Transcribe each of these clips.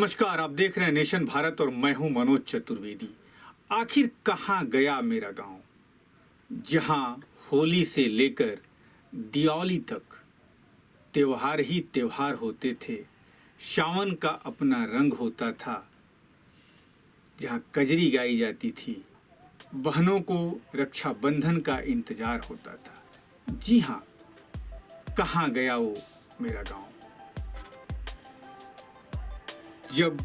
नमस्कार, आप देख रहे हैं नेशन भारत और मैं हूं मनोज चतुर्वेदी। आखिर कहाँ गया मेरा गांव, जहां होली से लेकर दिवाली तक त्योहार ही त्योहार होते थे। सावन का अपना रंग होता था, जहां कजरी गाई जाती थी, बहनों को रक्षाबंधन का इंतजार होता था। जी हाँ, कहाँ गया वो मेरा गांव। जब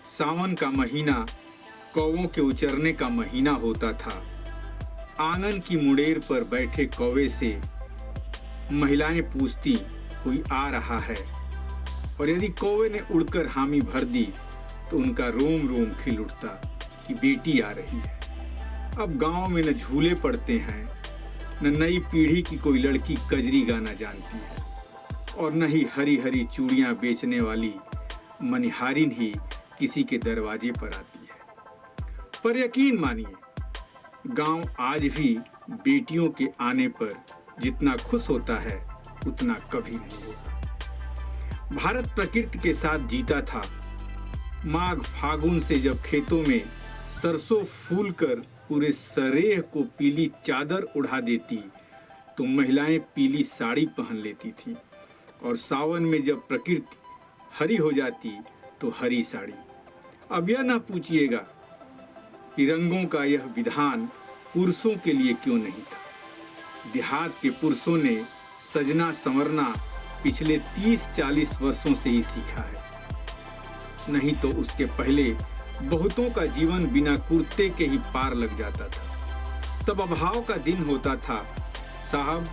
सावन का महीना कौवों के उचरने का महीना होता था, आंगन की मुड़ेर पर बैठे कौवे से महिलाएं पूछती कोई आ रहा है, और यदि कौवे ने उड़कर हामी भर दी तो उनका रोम रोम खिल उठता कि बेटी आ रही है। अब गांव में न झूले पड़ते हैं, न नई पीढ़ी की कोई लड़की कजरी गाना जानती है, और न ही हरी हरी चूड़ियां बेचने वाली मनिहारिन ही किसी के दरवाजे पर आती है। पर यकीन मानिए, गांव आज भी बेटियों के आने पर जितना खुश होता है उतना कभी नहीं होता। भारत प्रकृति के साथ जीता था। माघ फागुन से जब खेतों में सरसों फूल कर पूरे सरेह को पीली चादर उड़ा देती, तो महिलाएं पीली साड़ी पहन लेती थीं, और सावन में जब प्रकृति हरी हो जाती तो हरी साड़ी। अब यह ना पूछिएगा कि रंगों का यह विधान पुरुषों के लिए क्यों नहीं था। देहात के पुरुषों ने सजना संवरना पिछले 30-40 वर्षों से ही सीखा है, नहीं तो उसके पहले बहुतों का जीवन बिना कुर्ते के ही पार लग जाता था। तब अभाव का दिन होता था साहब,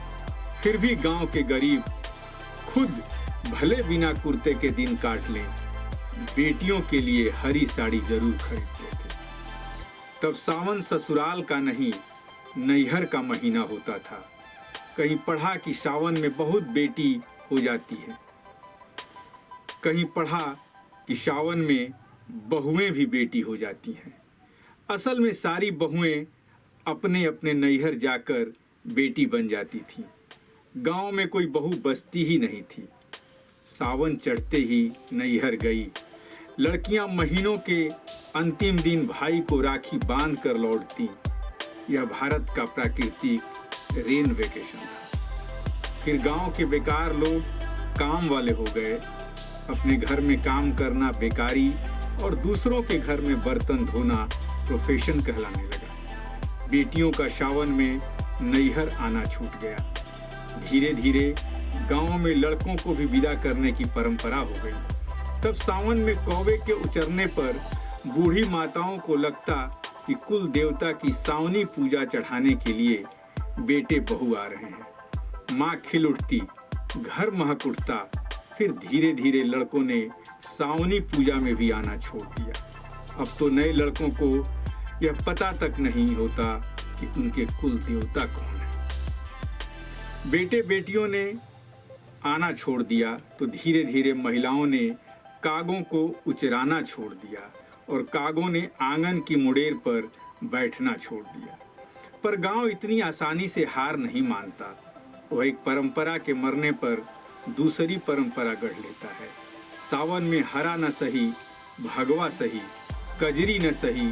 फिर भी गांव के गरीब खुद भले बिना कुर्ते के दिन काट लें, बेटियों के लिए हरी साड़ी जरूर खरीदते थे। तब सावन ससुराल का नहीं, नैहर का महीना होता था। कहीं पढ़ा कि सावन में बहुत बेटी हो जाती है, कहीं पढ़ा कि सावन में बहुएं भी बेटी हो जाती हैं। असल में सारी बहुएं अपने अपने नैहर जाकर बेटी बन जाती थीं। गांव में कोई बहू बसती ही नहीं थी। सावन चढ़ते ही नैहर गई। लड़कियां महीनों के अंतिम दिन भाई को राखी बांध कर लौटती। यह भारत का प्राकृतिक रेन वेकेशन था। फिर गांव के बेकार लोग काम वाले हो गए। अपने घर में काम करना बेकारी और दूसरों के घर में बर्तन धोना प्रोफेशन कहलाने लगा। बेटियों का सावन में नैहर आना छूट गया। धीरे धीरे गांव में लड़कों को भी विदा करने की परंपरा हो गई। तब सावन में कौवे के उचरने पर बूढ़ी माताओं को लगता कि कुल देवता की सावनी पूजा चढ़ाने के लिए बेटे बहू आ रहे हैं। माँ खिल उठती, घर महक उठता। फिर धीरे धीरे लड़कों ने सावनी पूजा में भी आना छोड़ दिया। अब तो नए लड़कों को यह पता तक नहीं होता कि उनके कुल देवता कौन है। बेटे बेटियों ने आना छोड़ दिया तो धीरे धीरे महिलाओं ने कागों को उचराना छोड़ दिया, और कागों ने आंगन की मुड़ेर पर बैठना छोड़ दिया। पर गांव इतनी आसानी से हार नहीं मानता। वह एक परंपरा के मरने पर दूसरी परंपरा गढ़ लेता है। सावन में हरा न सही, भगवा सही, कजरी न सही,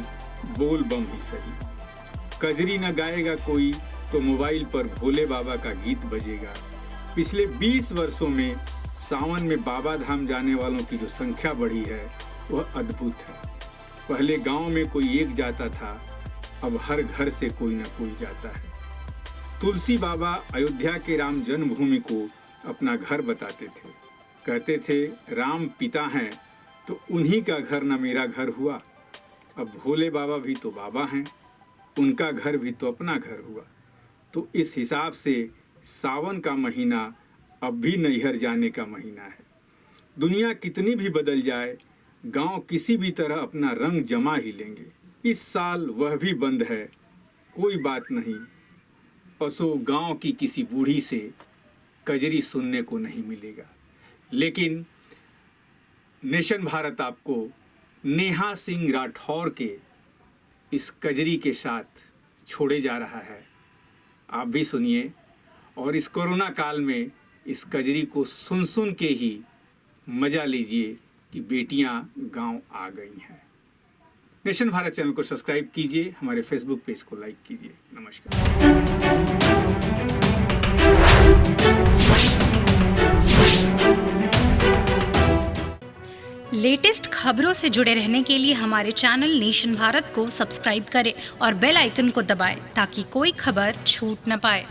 बोल बम ही सही। कजरी न गाएगा कोई तो मोबाइल पर भोले बाबा का गीत बजेगा। पिछले 20 वर्षों में सावन में बाबा धाम जाने वालों की जो संख्या बढ़ी है वह अद्भुत है। पहले गांव में कोई एक जाता था, अब हर घर से कोई न कोई जाता है। तुलसी बाबा अयोध्या के राम जन्मभूमि को अपना घर बताते थे। कहते थे राम पिता हैं तो उन्हीं का घर न मेरा घर हुआ। अब भोले बाबा भी तो बाबा हैं, उनका घर भी तो अपना घर हुआ। तो इस हिसाब से सावन का महीना अब भी नैहर जाने का महीना है। दुनिया कितनी भी बदल जाए, गांव किसी भी तरह अपना रंग जमा ही लेंगे। इस साल वह भी बंद है, कोई बात नहीं। असो गांव की किसी बूढ़ी से कजरी सुनने को नहीं मिलेगा। लेकिन नेशन भारत आपको नेहा सिंह राठौर के इस कजरी के साथ छोड़े जा रहा है। आप भी सुनिए, और इस कोरोना काल में इस कजरी को सुन सुन के ही मज़ा लीजिए कि बेटियां गांव आ गई हैं। नेशन भारत चैनल को सब्सक्राइब कीजिए, हमारे फेसबुक पेज को लाइक कीजिए। नमस्कार। लेटेस्ट खबरों से जुड़े रहने के लिए हमारे चैनल नेशन भारत को सब्सक्राइब करें और बेल आइकन को दबाएं ताकि कोई खबर छूट न पाए।